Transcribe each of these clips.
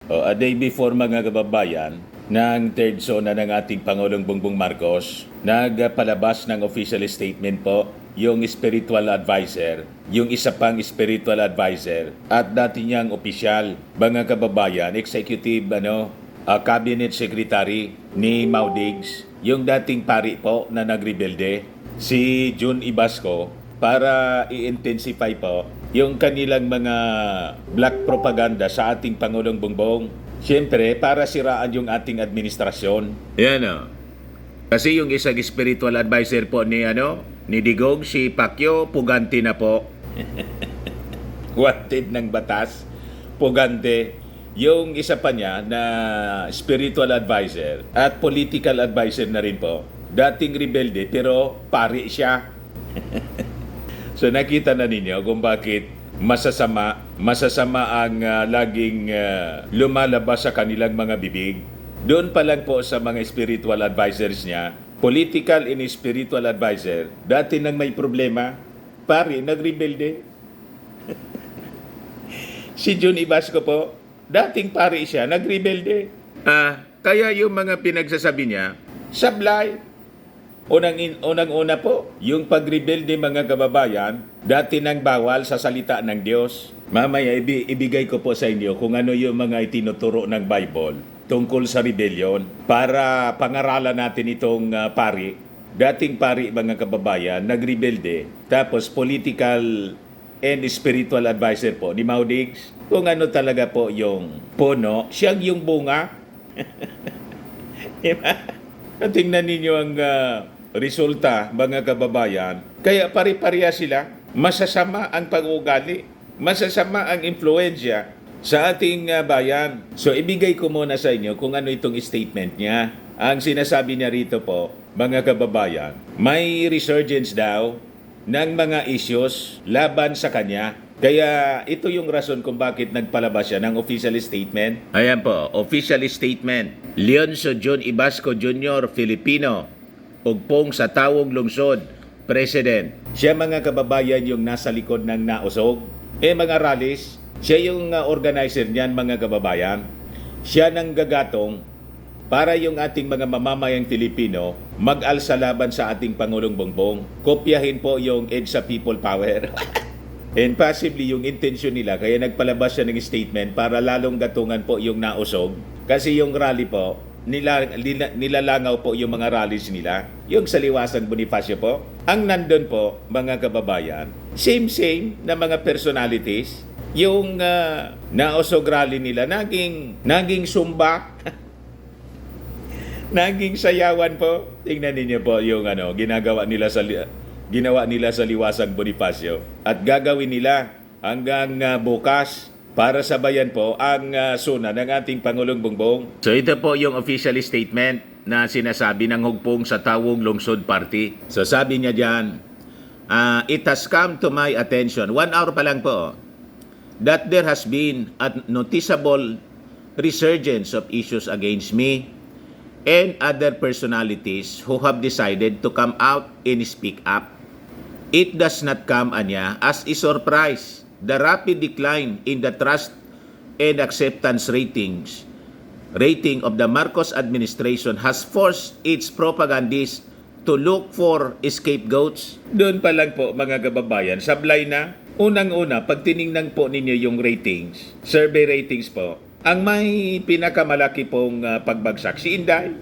A day before mga kababayan, ng third zona ng ating Pangulong Bongbong Marcos, nagpalabas ng official statement po yung spiritual advisor, yung isa pang spiritual advisor at dati niyang opisyal, mga kababayan, executive cabinet secretary ni Maudigs, yung dating pari po na nagrebelde, si Jun Ibasco, para i-intensify po yung kanilang mga black propaganda sa ating Pangulong Bongbong. Siyempre, para siraan yung ating administrasyon. Yan o. Kasi yung isang spiritual advisor po ni Digong, si Pacquiao, pugante na po. Wanted ng batas, pugante. Yung isa pa niya na spiritual advisor at political advisor na rin po, dating rebelde pero pari siya. So nakita na ninyo kung bakit masasama ang laging lumalabas sa kanilang mga bibig. Doon pa lang po sa mga spiritual advisors niya, political and spiritual advisor, dati nang may problema, pari, nagrebelde. Si Jun Ibasco po, dating pari siya, nagrebelde. Kaya yung mga pinagsasabi niya, sablay. Unang-una po, yung pagrebelde mga kababayan, dati nang bawal sa salita ng Diyos. Mamaya ibigay ko po sa inyo kung ano yung mga itinuturo ng Bible tungkol sa rebellion para pangaralan natin itong pari. Dating pari mga kababayan, nagrebelde. Tapos political and spiritual advisor po ni Maudigs. Kung ano talaga po yung puno, siyang yung bunga. Diba? Tingnan ninyo ang resulta, mga kababayan. Kaya pari-pareha sila. Masasama ang pag-uugali. Masasama ang impluensya sa ating bayan. So, ibigay ko muna sa inyo kung ano itong statement niya. Ang sinasabi niya rito po, mga kababayan, may resurgence daw ng mga issues laban sa kanya. Kaya ito yung rason kung bakit nagpalabas siya ng official statement. Ayan po, official statement. Leoncio John Ibasco Jr., Filipino, ugpong sa Tawong Lungsod, President. Siya mga kababayan yung nasa likod ng nausog. Mga rallies, siya yung organizer niyan mga kababayan. Siya nang gagatong para yung ating mga mamamayang Pilipino mag-alsa laban sa ating Pangulong Bongbong. Kopyahin po yung EDSA People Power. And possibly yung intention nila, kaya nagpalabas siya ng statement para lalong gatungan po yung nausog. Kasi yung rally po, nilalangaw po yung mga rallies nila. Yung sa Liwasang Bonifacio po, ang nandun po, mga kababayan, same na mga personalities. Yung nausog rally nila, naging sumba, naging sayawan po. Tingnan ninyo po yung ginawa nila sa Liwasang Bonifacio. At gagawin nila hanggang bukas para sabayan po ang suna ng ating Pangulong Bongbong. So ito po yung official statement na sinasabi ng hugpong sa Tawong Lungsod Party. So sabi niya dyan, it has come to my attention, 1 hour pa lang po, that there has been a noticeable resurgence of issues against me and other personalities who have decided to come out and speak up. It does not come, anya, as a surprise. The rapid decline in the trust and acceptance rating of the Marcos administration has forced its propagandists to look for scapegoats. Doon pa lang po mga kababayan, sablay na. Unang-una, pag tiningnan po ninyo yung ratings, survey ratings po, ang may pinakamalaki pong pagbagsak, si Inday.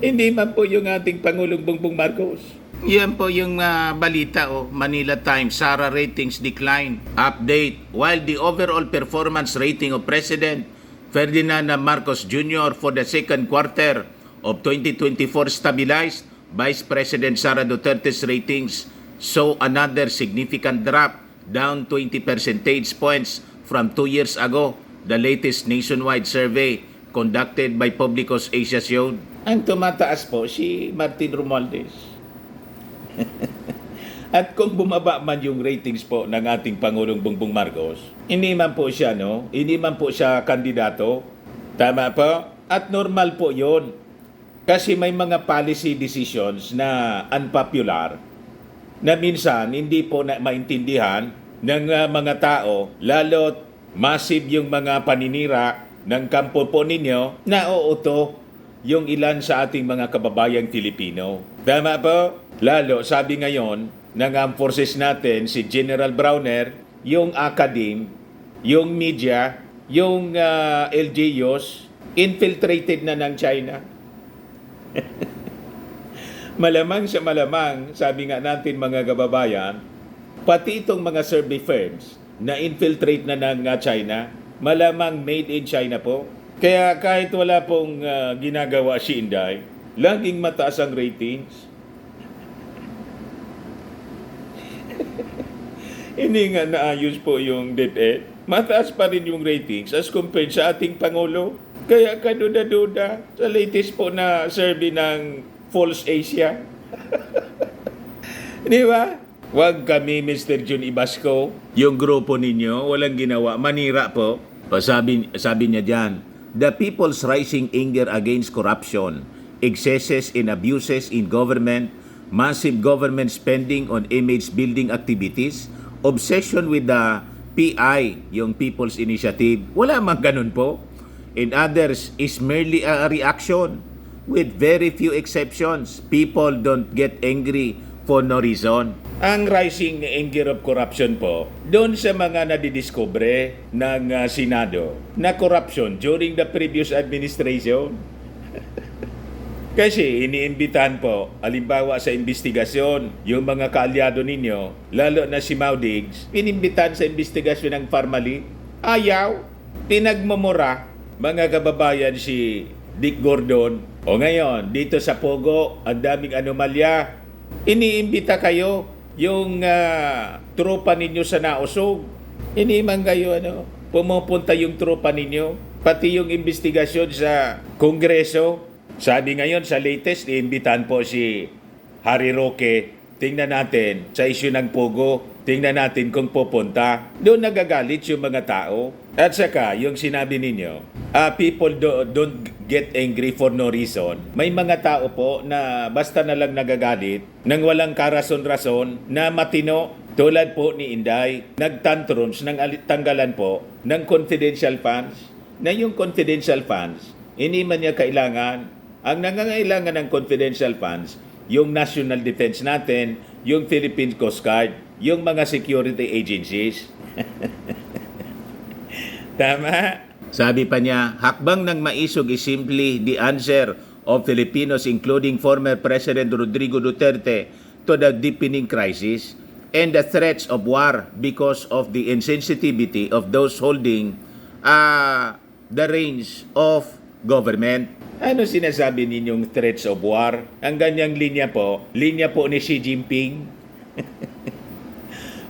Hindi man po yung ating Pangulong Bongbong Marcos. Yan po yung balita Manila Times, Sara ratings decline. Update, while the overall performance rating of President Ferdinand Marcos Jr. for the second quarter of 2024 stabilized, Vice President Sara Duterte's ratings saw another significant drop, down 20 percentage points from 2 years ago. The latest nationwide survey conducted by Publicos Asia showed ang tumataas po si Martin Romualdez. At kung bumaba man yung ratings po ng ating Pangulong Bongbong Marcos, hindi man po siya kandidato. Tama po? At normal po yon. Kasi may mga policy decisions na unpopular na minsan hindi po na maintindihan ng mga tao, lalo massive yung mga paninira ng kampo po ninyo, nauuto yung ilan sa ating mga kababayang Filipino. Tama po? Lalo, sabi ngayon ng Armed Forces natin, si General Browner, yung academe, yung media, yung LGUs, infiltrated na ng China. Malamang sa malamang, sabi nga natin mga kababayan, pati itong mga survey firms na infiltrate na ng China, malamang made in China po. Kaya kahit wala pong ginagawa si Inday, laging mataas ang ratings. Hindi nga naayos po yung DepEd. Mataas pa rin yung ratings as compared sa ating Pangulo. Kaya kaduda-duda sa latest po na survey ng False Asia. Di ba? Huwag kami, Mr. Jun Ibasco. Yung grupo ninyo, walang ginawa. Manira po. Sabi niya dyan, the people's rising anger against corruption, excesses and abuses in government, massive government spending on image-building activities, obsession with the PI, yung People's Initiative. Wala mang ganun po. And others is merely a reaction. With very few exceptions, people don't get angry for no reason. Ang rising anger of corruption po, doon sa mga nadidiscover ng Senado na corruption during the previous administration. Kasi iniimbitahan po, halimbawa sa investigasyon, yung mga kaalyado ninyo, lalo na si Maudigs, inimbitahan sa investigasyon ng Parmali, ayaw, pinagmamura, mga kababayan si Dick Gordon. O ngayon, dito sa Pogo, ang daming anomalya. Iniimbita kayo yung tropa ninyo sa Nausog. Hindi man kayo pumupunta yung tropa ninyo. Pati yung investigasyon sa Kongreso. Sabi ngayon sa latest, iimbitahan po si Harry Roque. Tingnan natin sa issue ng Pogo. Tingnan natin kung pupunta. Doon nagagalit yung mga tao. At saka, yung sinabi ninyo, people don't get angry for no reason. May mga tao po na basta na lang nagagalit nang walang karason-rason na matino tulad po ni Inday. Nagtantrums ng tanggalan po ng confidential funds. Na yung confidential funds, hindi man niya kailangan. Ang nangangailangan ng confidential funds, yung national defense natin, yung Philippine Coast Guard, yung mga security agencies. Tama? Sabi pa niya, hakbang ng maisog is simply the answer of Filipinos including former President Rodrigo Duterte to the deepening crisis and the threats of war because of the insensitivity of those holding the reins of government. Ano sinasabi ninyong threats of war? Ang ganyang linya po ni Xi Jinping.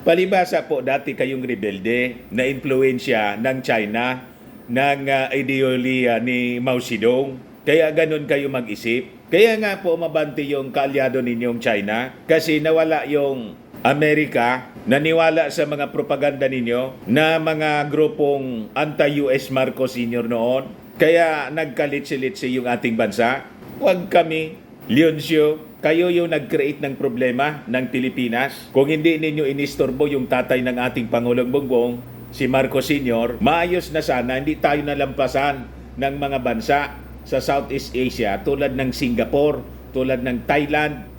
Palibasa po, dati kayong rebelde na impluensya ng China, ng ideolohiya ni Mao Zedong. Kaya ganun kayo mag-isip. Kaya nga po mabanti yung kaalyado ninyong China kasi nawala yung Amerika, naniwala sa mga propaganda ninyo na mga grupong anti-US Marcos Sr. noon. Kaya nagkalitsi-litsi yung ating bansa. Huwag kami, Leoncio, kayo yung nag-create ng problema ng Pilipinas. Kung hindi ninyo inistorbo yung tatay ng ating Pangulong Bongbong, si Marcos Sr., maayos na sana hindi tayo nalampasan ng mga bansa sa Southeast Asia tulad ng Singapore, tulad ng Thailand,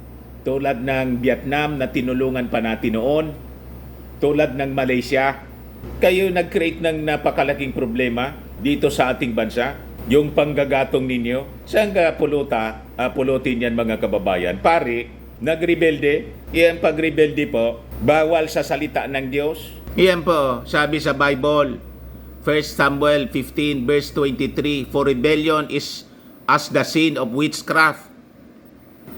tulad ng Vietnam na tinulungan pa natin noon, tulad ng Malaysia. Kayo nag-create ng napakalaking problema dito sa ating bansa. Yung panggagatong ninyo, saan ka pulutin yan mga kababayan? Pare, nagrebelde, yan pagrebelde po, bawal sa salita ng Diyos. Yan po, sabi sa Bible, 1 Samuel 15 verse 23, for rebellion is as the sin of witchcraft,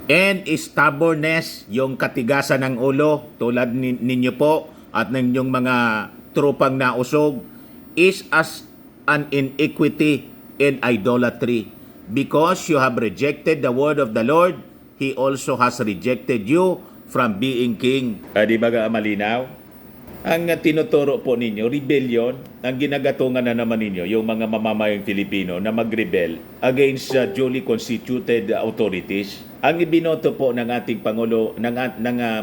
and stubbornness, yung katigasan ng ulo, tulad ninyo po, at ng inyong mga tropang nausog, is as an iniquity and idolatry. Because you have rejected the word of the Lord, He also has rejected you from being king. Di ba malinaw? Ang tinuturo po ninyo, rebellion, ang ginagatungan na naman ninyo, yung mga mamamayang Filipino na magrebel against duly constituted authorities. Ang ibinoto po ng ating Pangulo, ng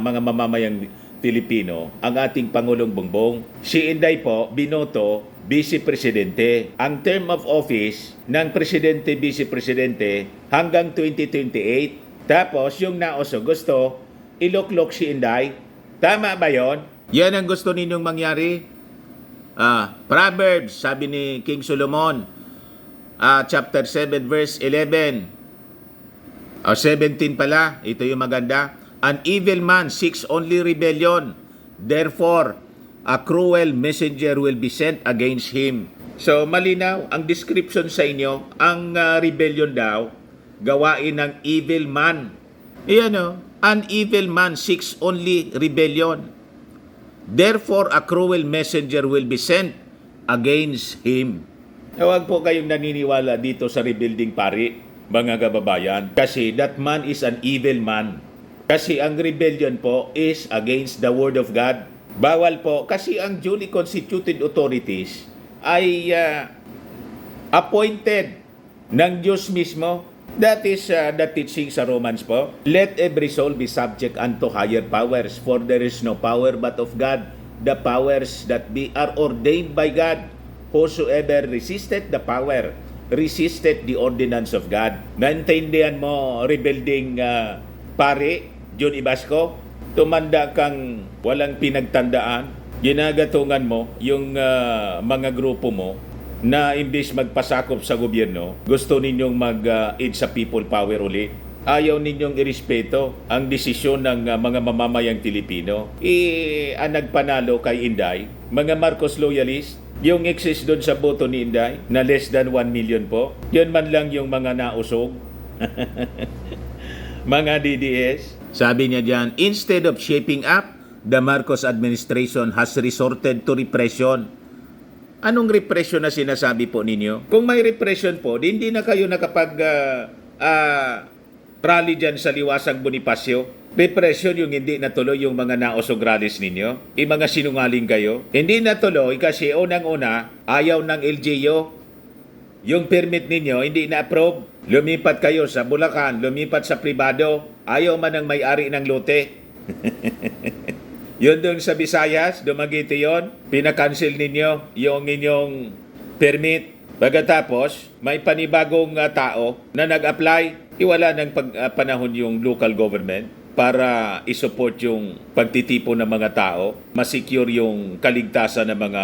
mga mamamayang Filipino, ang ating Pangulong Bongbong, si Inday po, binoto Vice Presidente. Ang term of office ng Presidente, Vice Presidente hanggang 2028. Tapos yung nauso gusto, iluklok si Inday. Tama ba yon? Yan ang gusto ninyong mangyari? Proverbs, sabi ni King Solomon, chapter 7 verse 11. 17 pala, ito yung maganda. An evil man seeks only rebellion. Therefore, a cruel messenger will be sent against him. So, malinaw ang description sa inyo. Ang rebellion daw, gawain ng evil man. Iyan an evil man seeks only rebellion. Therefore, a cruel messenger will be sent against him. Huwag po kayong naniniwala dito sa rebuilding pari, mga kababayan. Kasi that man is an evil man. Kasi ang rebellion po is against the word of God. Bawal po kasi ang duly constituted authorities ay appointed ng Diyos mismo. That is the teaching sa Romans po. Let every soul be subject unto higher powers, for there is no power but of God. The powers that be are ordained by God. Whosoever resisted the power, resisted the ordinance of God. Naintindihan mo, rebuilding pari, John Ibasco? Tumanda kang walang pinagtandaan, ginagatungan mo yung mga grupo mo na imbis magpasakop sa gobyerno, gusto ninyong mag-aid sa people power uli. Ayaw ninyong irespeto ang desisyon ng mga mamamayang Pilipino. Ang nagpanalo kay Inday, mga Marcos loyalist, yung excess doon sa boto ni Inday na less than 1 million po, yun man lang yung mga nausog. Mga DDS. Sabi niya diyan, instead of shaping up, the Marcos administration has resorted to repression. Anong repression na sinasabi po ninyo? Kung may repression po, hindi na kayo nakapag rally dyan sa Liwasang Bonifacio. Repression yung hindi natuloy yung mga nausog rallies ninyo. Yung mga sinungaling kayo. Hindi natuloy kasi unang-una, ayaw ng LGU. Yung permit ninyo, hindi na-approve. Lumipat kayo sa Bulacan, lumipat sa pribado. Ayaw man ang may-ari ng lote. Yun doon sa Visayas, Dumaguete yun. Pinakancel ninyo yung inyong permit. Pagkatapos, may panibagong tao na nag-apply. Iwala ng panahon yung local government para isupport yung pagtitipon ng mga tao, masecure yung kaligtasan ng mga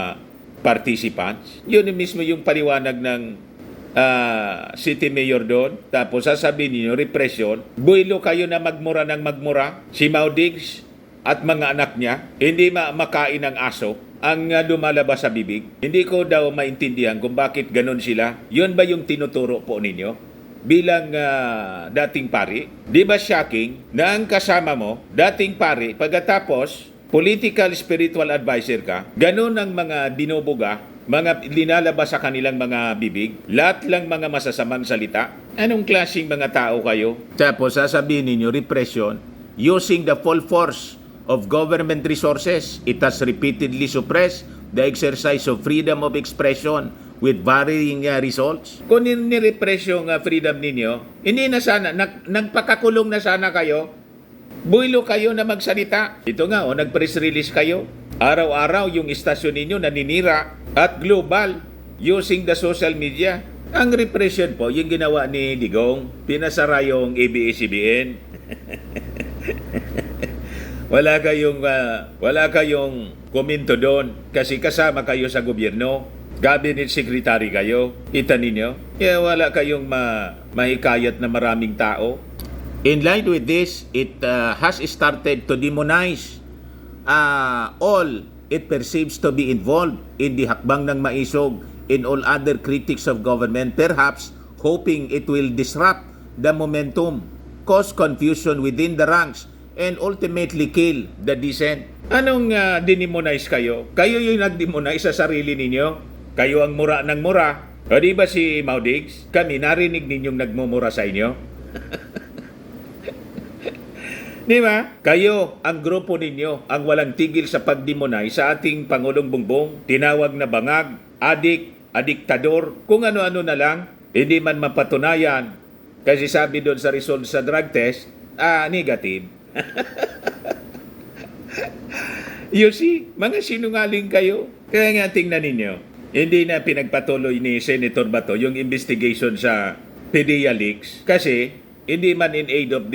participants. Yun mismo yung paliwanag ng city mayor doon. Tapos sasabihin niyo repression, buwilo kayo na magmura ng magmura. Si Maudigs at mga anak niya, hindi makain ng aso ang lumalabas sa bibig. Hindi ko daw maintindihan kung bakit ganun sila. Yun ba yung tinuturo po ninyo bilang dating pari? Di ba shocking na ang kasama mo, dating pari, pagkatapos political spiritual advisor ka, ganun ang mga binubuga, mga linalabas sa kanilang mga bibig, lahat lang mga masasamang salita. Anong klaseng mga tao kayo? Tapos sasabihin ninyo, repression, using the full force of government resources, it has repeatedly suppressed the exercise of freedom of expression with varying results. Kung nirepress yung freedom ninyo, hindi na sana, nagpakakulong na sana kayo, buwilo kayo na magsalita. Ito nga, nag-press release kayo. Araw-araw yung istasyon ninyo naninira at global using the social media. Ang repression po, yung ginawa ni Digong, pinasara yung ABS-CBN. wala kayong komento doon kasi kasama kayo sa gobyerno. Cabinet secretary kayo. Kita ninyo? Wala kayong mahikayat na maraming tao. In line with this, it has started to demonize all it perceives to be involved in the hakbang ng maisog and all other critics of government, perhaps hoping it will disrupt the momentum, cause confusion within the ranks, and ultimately kill the dissent. Anong dinimonize kayo? Kayo yung nagdemonize sa sarili ninyo. Kayo ang mura ng mura. O di ba si Maudigs? Kami narinig ninyong nagmumura sa inyo. Di ba? Kayo, ang grupo ninyo, ang walang tigil sa pagdemonize sa ating Pangulong Bongbong, tinawag na bangag, adiktador, kung ano-ano na lang, hindi man mapatunayan. Kasi sabi doon sa result sa drug test, negative. You see, mga sinungaling kayo. Kaya nga tingnan ninyo, hindi na pinagpatuloy ni Senator Bato yung investigation sa PDEA leaks kasi hindi man in aid of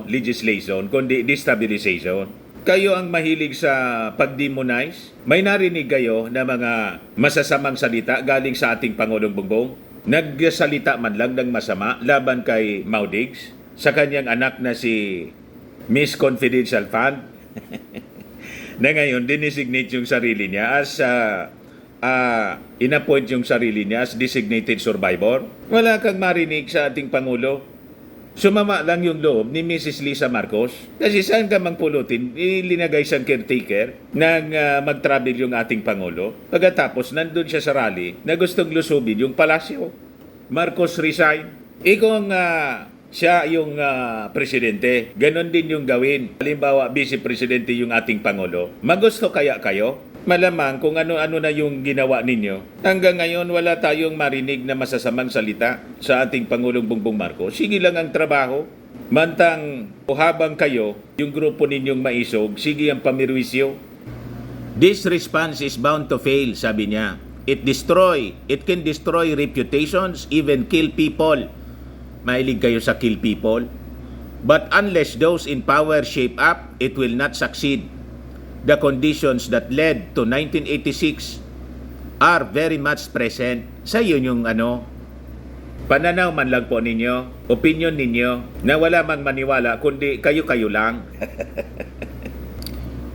legislation kundi destabilization. Kayo ang mahilig sa pag-demonize? May narinig kayo na mga masasamang salita galing sa ating Pangulong Bongbong? Nagsalita man lang ng masama laban kay Maudigs sa kanyang anak na si Miss Confidential Fund na ngayon dinesignate yung sarili niya as inappoint yung sarili niya as designated survivor. Wala kang marinig sa ating Pangulo. Sumama lang yung loob ni Mrs. Lisa Marcos kasi saan ka mang pulutin, ilinagay siyang caretaker nang mag-travel yung ating Pangulo. Pagkatapos, nandun siya sa rally na gustong lusubin yung palasyo. Marcos resign. Kung siya yung presidente, ganon din yung gawin. Halimbawa, vice presidente yung ating Pangulo. Magusto kaya kayo? Malamang kung ano-ano na yung ginawa ninyo. Hanggang ngayon, wala tayong marinig na masasamang salita sa ating Pangulong Bongbong Marcos. Sige lang ang trabaho. Mantang habang kayo, yung grupo ninyong maisog, sige ang pamirwisyo. This response is bound to fail, sabi niya. It can destroy reputations, even kill people. Mahilig kayo sa kill people. But unless those in power shape up, it will not succeed. The conditions that led to 1986 are very much present. Sa yun yung pananaw man lang po ninyo, opinion ninyo, na wala mang maniwala, kundi kayo-kayo lang.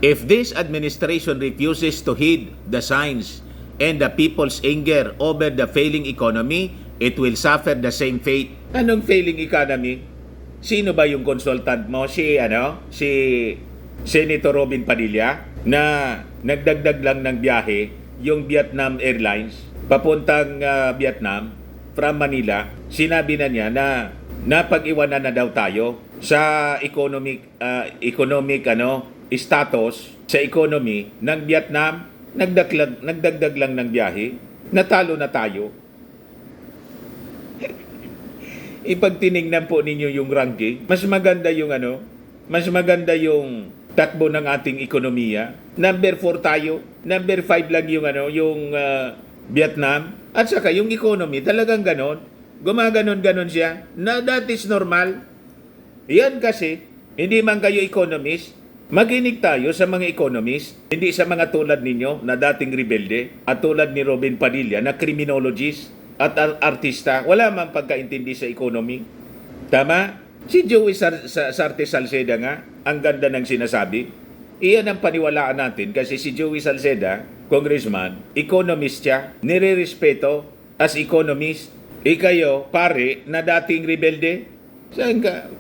If this administration refuses to heed the signs and the people's anger over the failing economy, it will suffer the same fate. Anong failing economy? Sino ba yung consultant mo? Si Senator Robin Padilla na nagdagdag lang ng biyahe yung Vietnam Airlines papuntang Vietnam from Manila. Sinabi na niya na napag-iwanan na daw tayo sa economic status sa economy ng Vietnam. Nagdagdag lang ng biyahe. Natalo na tayo. Ipagtinignan po ninyo yung ranking. Mas maganda yung takbo ng ating ekonomiya. Number 4 tayo. Number 5 lang yung Vietnam. At saka yung economy, talagang ganon. Gumaganon-ganon siya. Na that is normal. Yan kasi, hindi man kayo economist, makinig tayo sa mga economist, hindi sa mga tulad ninyo na dating rebelde at tulad ni Robin Padilla na criminologist at artista. Wala man pagkaintindi sa economy. Tama? Si Joey Sarte Salceda nga, ang ganda ng sinasabi. Iyan ang paniwalaan natin kasi si Joey Salceda, congressman, economist siya, nire-respeto as economist. Kayo, pare, na dating rebelde,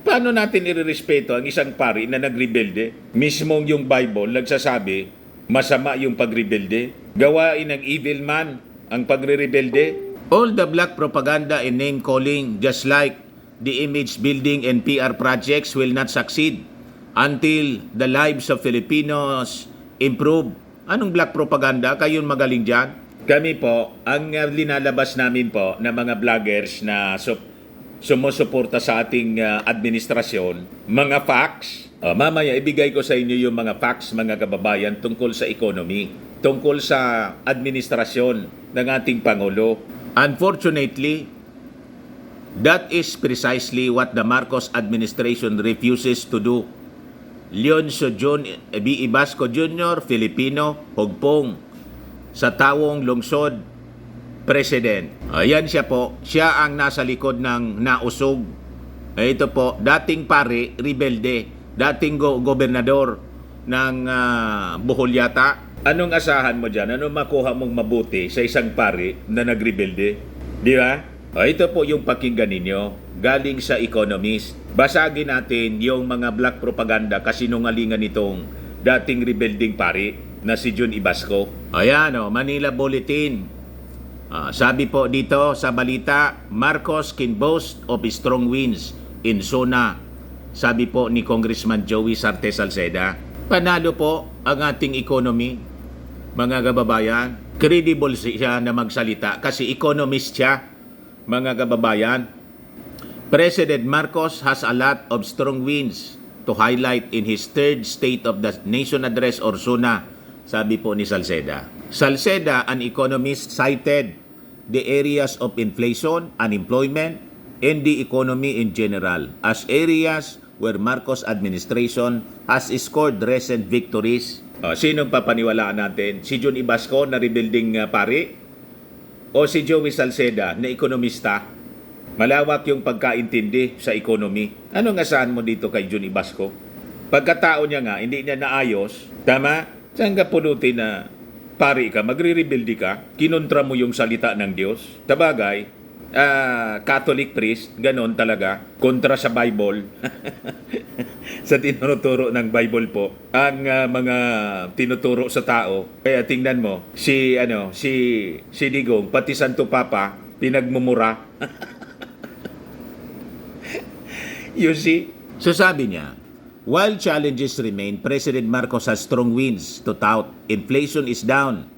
paano natin irerespeto ang isang pari na nagrebelde? Mismong yung Bible nagsasabi, masama yung pagrebelde. Gawain ng evil man ang pagre-rebelde. All the black propaganda and name-calling, just like the image building and PR projects, will not succeed until the lives of Filipinos improve. Anong black propaganda? Kayo'n magaling dyan. Kami po, ang linalabas namin po na mga vloggers na sumusuporta sa ating administrasyon, mga facts. Mamaya ibigay ko sa inyo yung mga facts, mga kababayan, tungkol sa economy, tungkol sa administrasyon ng ating Pangulo. Unfortunately, that is precisely what the Marcos administration refuses to do. Leoncio John B. Ibasco Jr., Filipino, hugpong sa tawong lungsod, president. Ayan siya po. Siya ang nasa likod ng nausog. Ito po, dating pare, rebelde, dating gobernador ng Bohol yata. Anong asahan mo dyan? Anong makuha mong mabuti sa isang pare na nagrebelde? Di ba? Ito po yung pakinggan ninyo, galing sa Economist. Basagin natin yung mga black propaganda kasinungalingan nitong dating rebelding pari na si John Ibasco. Ayan Manila Bulletin. Sabi po dito sa balita, Marcos can boast of strong wins in Sona. Sabi po ni Congressman Joey Sarte Salceda. Panalo po ang ating economy, mga kababayan. Credible siya na magsalita kasi economist siya, mga kababayan. President Marcos has a lot of strong wins to highlight in his third State of the Nation Address or SONA, sabi po ni Salceda. Salceda, an economist, cited the areas of inflation, unemployment, and the economy in general as areas where Marcos administration has scored recent victories. Sinong papaniwalaan natin? Si John Ibasco na rebuilding pari? O si Joey Salceda na ekonomista? Malawak yung pagkaintindi sa economy. Ano nga saan mo dito kay John Ibasco? Pagkatao niya nga, hindi niya naayos. Tama? Saan ka pulutin na pari ka, magre-rebuild ka, kinontra mo yung salita ng Diyos? Sabagay, Catholic priest, ganon talaga, kontra sa Bible. Sa tinuturo ng Bible po, ang mga tinuturo sa tao. Kaya tingnan mo, si Digong, pati Santo Papa, pinagmumura. You see? So sabi niya, while challenges remain, President Marcos has strong winds to tout. Inflation is down.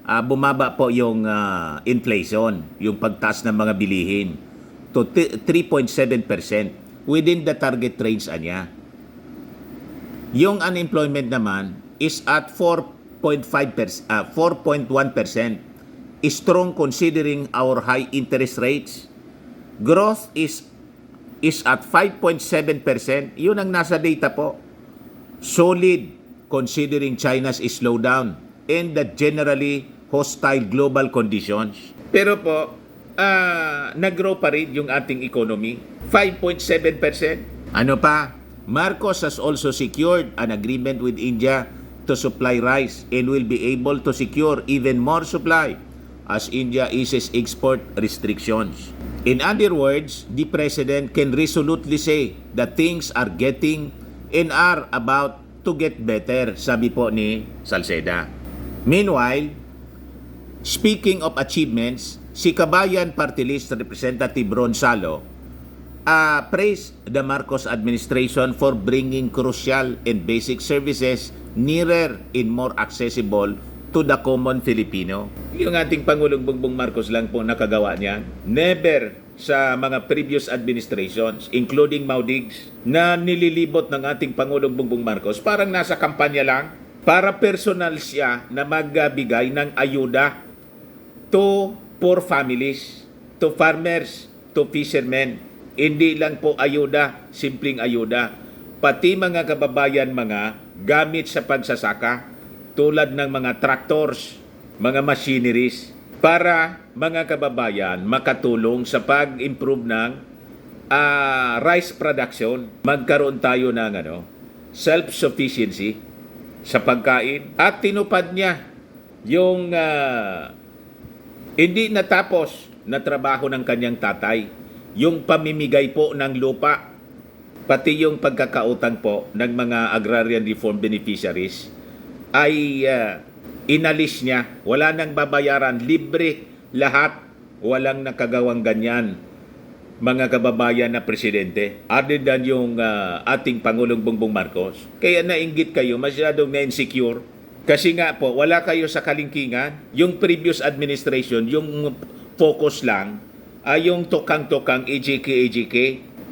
Bumaba po yung inflation, yung pagtaas ng mga bilihin to 3.7% within the target range niya. Yung unemployment naman is at 4.1%. Strong considering our high interest rates. Growth is at 5.7%. Yun ang nasa data po. Solid considering China's slowdown and the generally hostile global conditions. Pero po, nag-grow pa rin yung ating economy. 5.7%. Ano pa? Marcos has also secured an agreement with India to supply rice and will be able to secure even more supply as India eases export restrictions. In other words, the President can resolutely say that things are getting and are about to get better, sabi po ni Salceda. Meanwhile, speaking of achievements, si Kabayan Party List Representative Ron Salo praised the Marcos administration for bringing crucial and basic services nearer and more accessible to the common Filipino. Yung ating Pangulong Bongbong Marcos lang po nakagawa niyan. Never sa mga previous administrations, including Maudigs, na nililibot ng ating Pangulong Bongbong Marcos, parang nasa kampanya lang, para personal siya na magbigay ng ayuda to poor families, to farmers, to fishermen. Hindi lang po ayuda, simpleng ayuda. Pati mga kababayan mga gamit sa pagsasaka, tulad ng mga tractors, mga machineries, para mga kababayan makatulong sa pag-improve ng rice production. Magkaroon tayo ng self-sufficiency sa pagkain. At tinupad niya yung hindi natapos na trabaho ng kanyang tatay, yung pamimigay po ng lupa, pati yung pagkakautang po ng mga agrarian reform beneficiaries ay inalis niya. Wala nang babayaran, libre lahat. Walang nakagawang ganyan, mga kababayan na presidente, other than yung ating Pangulong Bongbong Marcos. Kaya nainggit kayo, masyadong na-insecure. Kasi nga po, wala kayo sa kalingkingan. Yung previous administration, yung focus lang ay yung tukang-tukang EJK.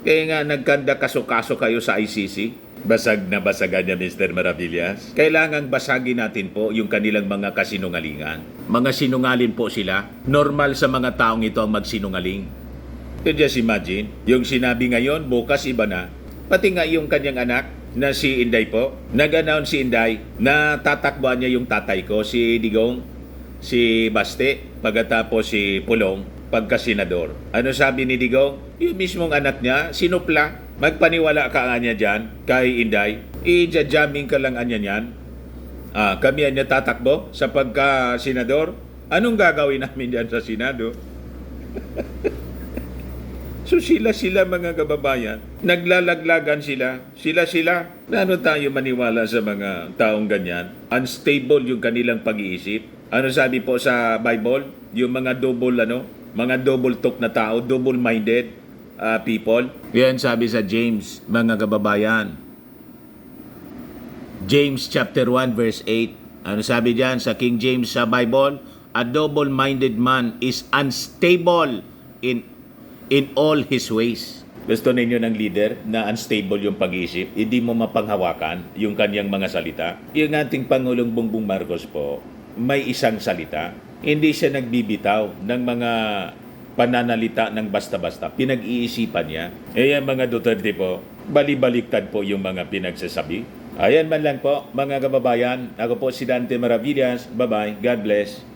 Kaya nga nagkanda kaso-kaso kayo sa ICC. Basag na basagan niya, Mr. Maravillas. Kailangan basagin natin po yung kanilang mga kasinungalingan. Mga sinungalin po sila. Normal sa mga taong ito ang magsinungaling. You just imagine, yung sinabi ngayon, bukas iba na. Pati nga yung kanyang anak na si Inday po. Nag-announce si Inday na tatakbuhan niya yung tatay ko, si Digong, si Baste, pagkatapos si Pulong, pagka-senador. Ano sabi ni Digong? Yung mismong anak niya, sinupla. Magpaniwala ka nga niya dyan, kay Inday. I-jamming ka lang anya niyan. Kami niya tatakbo sa pagka-senador. Anong gagawin namin dyan sa Senado? So sila mga kababayan, naglalaglagan sila. Sila. Ano tayo maniwala sa mga taong ganyan? Unstable yung kanilang pag-iisip. Ano sabi po sa Bible? Yung mga mga double talk na tao, double-minded people. Yan sabi sa James, mga kababayan. James chapter 1 verse 8. Ano sabi diyan sa King James sa Bible? A double-minded man is unstable in all his ways. Gusto ninyo ng leader na unstable yung pag-iisip, hindi mo mapanghawakan yung kanyang mga salita. Yung ating Pangulong Bongbong Marcos po, may isang salita. Hindi siya nagbibitaw ng mga pananalita ng basta-basta. Pinag-iisipan niya. Ang mga Duterte po, balibaliktad po yung mga pinagsasabi. Ayan man lang po, mga kababayan. Ako po si Dante Maravillas. Bye-bye. God bless.